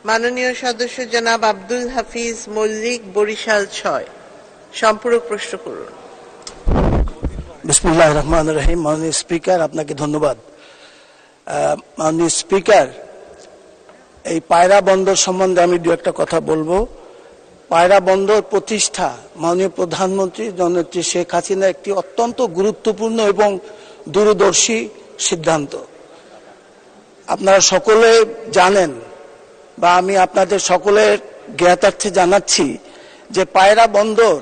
মাননীয় সদস্য জনাব আব্দুল হাফিজ মল্লিক, বরিশাল ৬। সম্পূরক প্রশ্ন করুন। বিসমিল্লাহির রহমানির রহিম। মাননীয় স্পিকার, আপনাকে ধন্যবাদ। মাননীয় স্পিকার, এই পায়রা বন্দর সম্বন্ধে আমি দু একটা কথা বলবো। পায়রা বন্দর প্রতিষ্ঠা মাননীয় প্রধানমন্ত্রী জননেত্রী শেখ হাসিনা একটি অত্যন্ত গুরুত্বপূর্ণ এবং দূরদর্শী সিদ্ধান্ত। আপনারা সকলে জানেন বা আমি আপনাদের সকলের জ্ঞাতার্থে জানাচ্ছি যে পায়রা বন্দর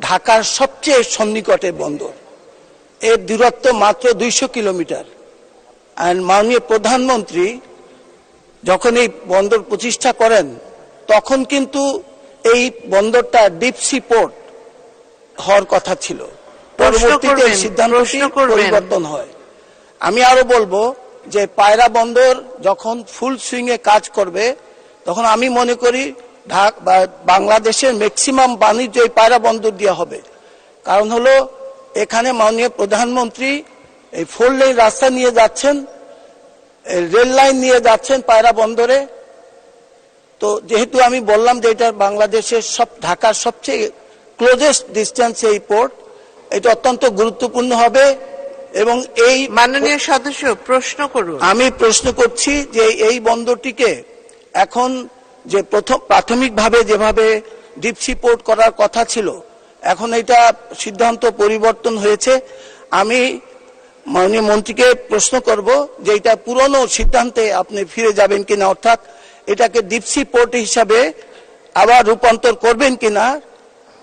ঢাকার সবচেয়ে সন্নিকটে বন্দর। এর দূরত্ব মাত্র 200 কিলোমিটার। আর মাননীয় প্রধানমন্ত্রী যখন এই বন্দর প্রতিষ্ঠা করেন তখন কিন্তু এই বন্দরটা ডিপ সি পোর্ট হওয়ার কথা ছিল। পরবর্তীতে সিদ্ধান্তটি পরিবর্তন হয়। আমি আরো বলবো যে পায়রা বন্দর যখন ফুল সুইং এ কাজ করবে তখন আমি মনে করি বাংলাদেশের ম্যাক্সিমাম বাণিজ্য এই পায়রা বন্দর দিয়ে হবে। কারণ হলো এখানে মাননীয় প্রধানমন্ত্রী এই 4 লেন রাস্তা নিয়ে যাচ্ছেন, রেল লাইন নিয়ে যাচ্ছেন পায়রা বন্দরে। তো যেহেতু আমি বললাম যে এটা বাংলাদেশের ঢাকার সবচেয়ে ক্লোজেস্ট ডিস্টেন্স এই পোর্ট, এটা অত্যন্ত গুরুত্বপূর্ণ হবে। এবং এই মাননীয় সদস্য প্রশ্ন করুন। আমি প্রশ্ন করছি যে এই বন্দরটিকে এখন যে প্রাথমিকভাবে যেভাবে ডিপ সি পোর্ট করার কথা ছিল, এখন এটা সিদ্ধান্ত পরিবর্তন হয়েছে। আমি মাননীয় মন্ত্রীকে প্রশ্ন করব যে এটা পুরনো সিদ্ধান্তে আপনি ফিরে যাবেন কিনা, অর্থাৎ এটাকে ডিপ সি পোর্ট হিসাবে আবার রূপান্তর করবেন কিনা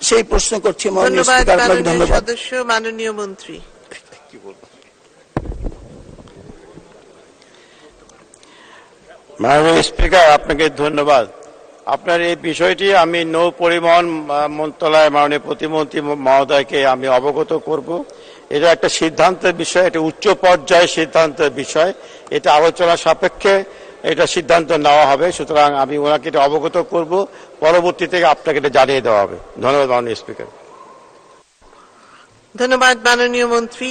সেই প্রশ্ন করছি। মাননীয় স্পিকার, আপনাকে ধন্যবাদ। সদস্য মাননীয় মন্ত্রী। মাননীয় স্পিকার, আপনাকে ধন্যবাদ। আপনার এই বিষয়টি আমি নৌ পরিবহন মন্ত্রণালয়ের মাননীয় প্রতিমন্ত্রী মহোদয়কে আমি অবগত করব। এটা একটা সিদ্ধান্তের বিষয়, এটা উচ্চ পর্যায়ের সিদ্ধান্তের বিষয়, এটা আলোচনা সাপেক্ষে এটা সিদ্ধান্ত নেওয়া হবে। সুতরাং আমি ওনাকে এটা অবগত করব, পরবর্তী থেকে আপনাকে এটা জানিয়ে দেওয়া হবে। ধন্যবাদ মাননীয় স্পিকার। ধন্যবাদ মাননীয় মন্ত্রী।